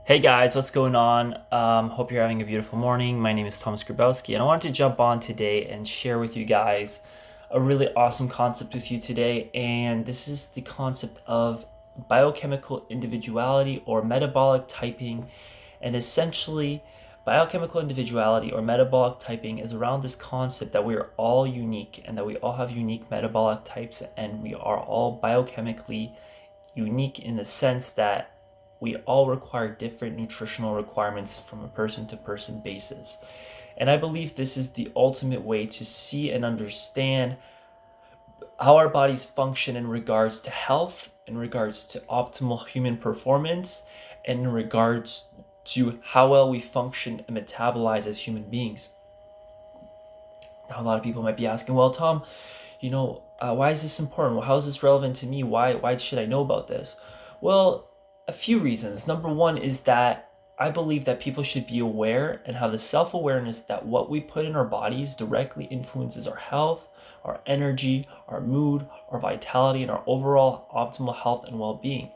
Hey guys, what's going on? Hope you're having a beautiful morning. My name is Thomas Grabowski, and I wanted to jump on today and share with you guys a really awesome concept with you today. And this is the concept of biochemical individuality or metabolic typing. And essentially, biochemical individuality or metabolic typing is around this concept that we are all unique and that we all have unique metabolic types, and we are all biochemically unique in the sense that we all require different nutritional requirements from a person to person basis. And I believe this is the ultimate way to see and understand how our bodies function in regards to health, in regards to optimal human performance, and in regards to how well we function and metabolize as human beings. Now, a lot of people might be asking, well, Tom, why is this important? How is this relevant to me? Why should I know about this? Well, a few reasons. Number one is that I believe that people should be aware and have the self-awareness that what we put in our bodies directly influences our health, our energy, our mood, our vitality, and our overall optimal health and well-being.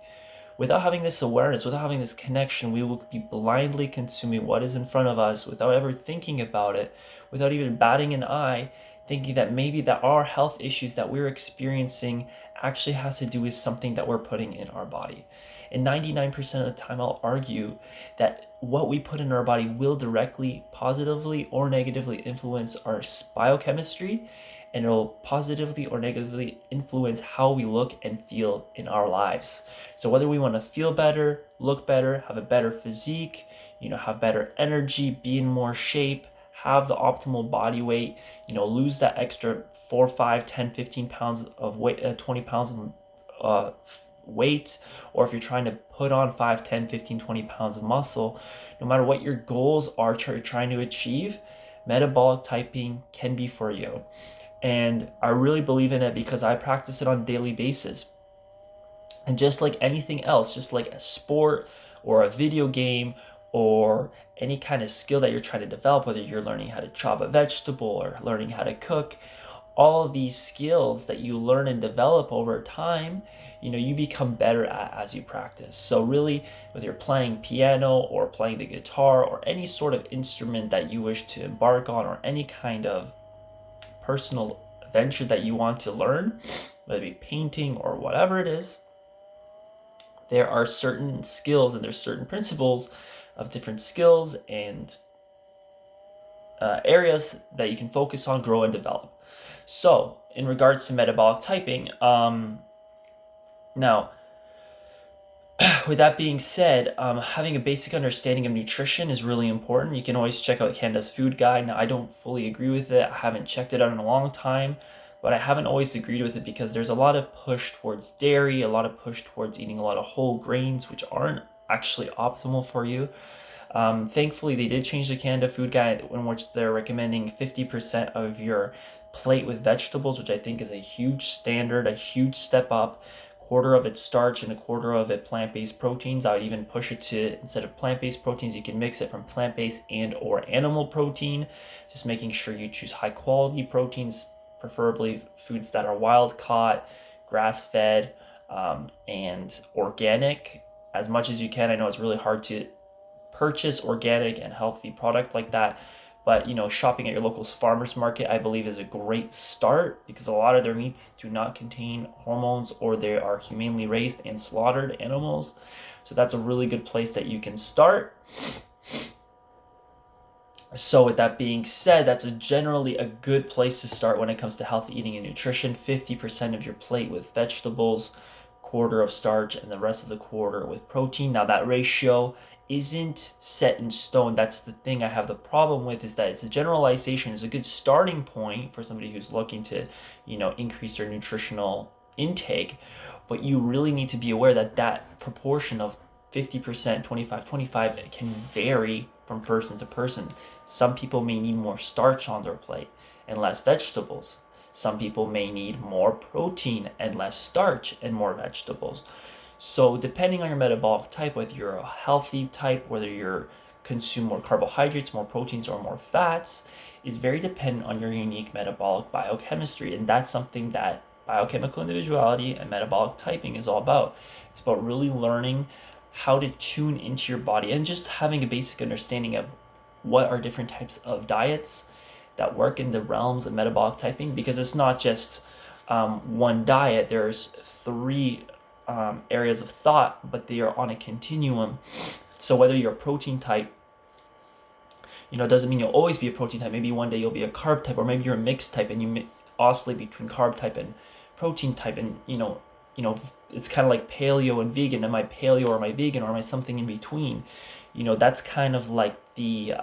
Without having this awareness, without having this connection, we will be blindly consuming what is in front of us without ever thinking about it, without even batting an eye, thinking that maybe that our health issues that we're experiencing actually has to do with something that we're putting in our body. And 99% of the time, I'll argue that what we put in our body will directly, positively, or negatively influence our biochemistry, and it'll positively or negatively influence how we look and feel in our lives. So whether we want to feel better, look better, have a better physique, have better energy, be in more shape, have the optimal body weight, lose that extra 4, 5, 10, 15 pounds of weight, 20 pounds of weight, or if you're trying to put on 5, 10, 15, 20 pounds of muscle, no matter what your goals are you're trying to achieve, metabolic typing can be for you. And I really believe in it because I practice it on a daily basis. And just like anything else, just like a sport or a video game or any kind of skill that you're trying to develop, whether you're learning how to chop a vegetable or learning how to cook, all of these skills that you learn and develop over time, you become better at as you practice. So really, whether you're playing piano or playing the guitar or any sort of instrument that you wish to embark on, or any kind of personal venture that you want to learn, whether it be painting or whatever it is, there are certain skills and there's certain principles of different skills and areas that you can focus on, grow, and develop. So, in regards to metabolic typing, now, with that being said, having a basic understanding of nutrition is really important. You can always check out Canada's Food Guide. Now, I don't fully agree with it. I haven't checked it out in a long time, but I haven't always agreed with it because there's a lot of push towards dairy, a lot of push towards eating a lot of whole grains, which aren't actually optimal for you. Thankfully, they did change the Canada Food Guide in which they're recommending 50% of your plate with vegetables, which I think is a huge standard, a huge step up. Quarter of it starch and a quarter of it plant-based proteins. I would even push it to, instead of plant-based proteins, you can mix it from plant-based and or animal protein. Just making sure you choose high quality proteins, preferably foods that are wild caught, grass-fed, and organic as much as you can. I know it's really hard to purchase organic and healthy product like that, but shopping at your local farmers market, I believe, is a great start because a lot of their meats do not contain hormones, or they are humanely raised and slaughtered animals. So that's a really good place that you can start. So with that being said, that's generally a good place to start when it comes to healthy eating and nutrition. 50% of your plate with vegetables, quarter of starch, and the rest of the quarter with protein. Now that ratio isn't set in stone. That's the thing I have the problem with, is that it's a generalization. It's a good starting point for somebody who's looking to, increase their nutritional intake, but you really need to be aware that that proportion of 50%, 25, 25 can vary from person to person. Some people may need more starch on their plate and less vegetables. Some people may need more protein and less starch and more vegetables. So depending on your metabolic type, whether you're a healthy type, whether you're consume more carbohydrates, more proteins, or more fats, is very dependent on your unique metabolic biochemistry. And that's something that biochemical individuality and metabolic typing is all about. It's about really learning how to tune into your body, and just having a basic understanding of what are different types of diets that work in the realms of metabolic typing, because it's not just one diet. There's three areas of thought, but they are on a continuum. So whether you're a protein type, it doesn't mean you'll always be a protein type. Maybe one day you'll be a carb type, or maybe you're a mixed type and you oscillate between carb type and protein type. And it's kind of like paleo and vegan. Am I paleo or am I vegan, or am I something in between? That's kind of like the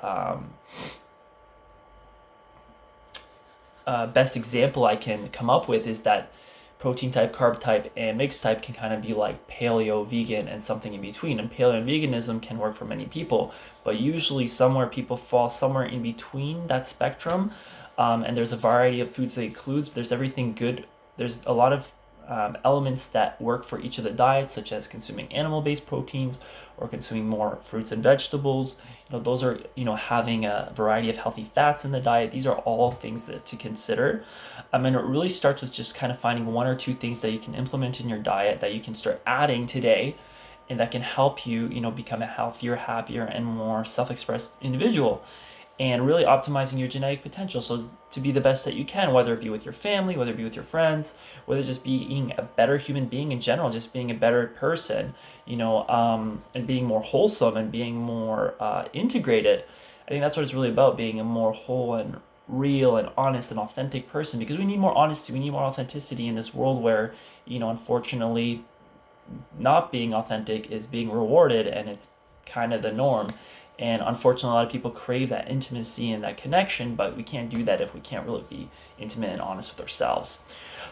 best example I can come up with, is that protein type, carb type, and mixed type can kind of be like paleo, vegan, and something in between. And paleo and veganism can work for many people, but usually somewhere people fall somewhere in between that spectrum. And there's a variety of foods that includes. There's everything good. There's a lot of elements that work for each of the diets, such as consuming animal-based proteins or consuming more fruits and vegetables. Those are, having a variety of healthy fats in the diet. These are all things to consider. And it really starts with just kind of finding one or two things that you can implement in your diet that you can start adding today, and that can help you, become a healthier, happier, and more self-expressed individual, and really optimizing your genetic potential, so to be the best that you can, whether it be with your family, whether it be with your friends, whether just being a better human being in general, just being a better person, and being more wholesome and being more integrated. I think that's what it's really about, being a more whole and real and honest and authentic person, because we need more honesty, we need more authenticity in this world where, unfortunately, not being authentic is being rewarded, and it's kind of the norm. And unfortunately, a lot of people crave that intimacy and that connection, but we can't do that if we can't really be intimate and honest with ourselves.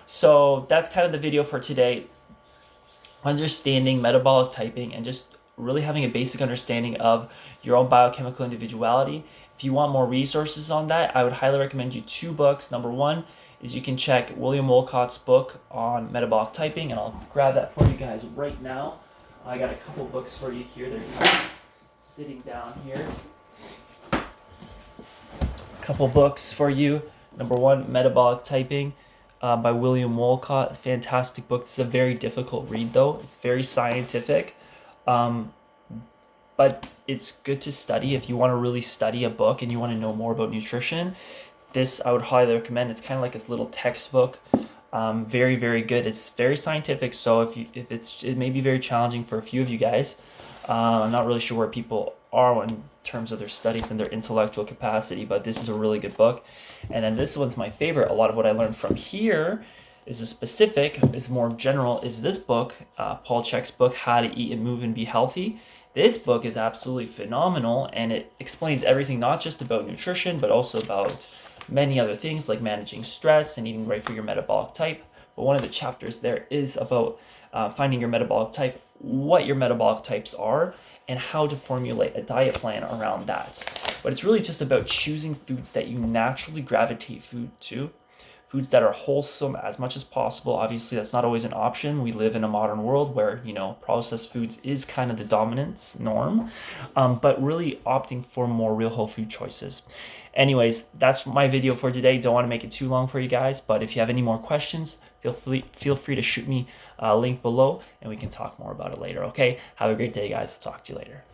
So that's kind of the video for today. Understanding metabolic typing and just really having a basic understanding of your own biochemical individuality. If you want more resources on that, I would highly recommend you two books. Number one is you can check William Wolcott's book on metabolic typing, and I'll grab that for you guys right now. I got a couple books for you here. They're sitting down here. A couple books for you. Number one, Metabolic Typing by William Wolcott. Fantastic book. This is a very difficult read, though. It's very scientific. But it's good to study. If you want to really study a book and you want to know more about nutrition, this I would highly recommend. It's kind of like this little textbook. Very, very good. It's very scientific, so it may be very challenging for a few of you guys. I'm not really sure where people are in terms of their studies and their intellectual capacity, but this is a really good book. And then this one's my favorite. A lot of what I learned from here is more general, is this book, Paul Chek's book, How to Eat and Move and Be Healthy. This book is absolutely phenomenal, and it explains everything, not just about nutrition, but also about many other things like managing stress and eating right for your metabolic type. But one of the chapters there is about finding your metabolic type, what your metabolic types are, and how to formulate a diet plan around that. But it's really just about choosing foods that you naturally gravitate to, foods that are wholesome as much as possible. Obviously, that's not always an option. We live in a modern world where, processed foods is kind of the dominance norm, but really opting for more real whole food choices. Anyways, that's my video for today. Don't want to make it too long for you guys, but if you have any more questions, feel free to shoot me a link below, and we can talk more about it later, okay? Have a great day, guys. I'll talk to you later.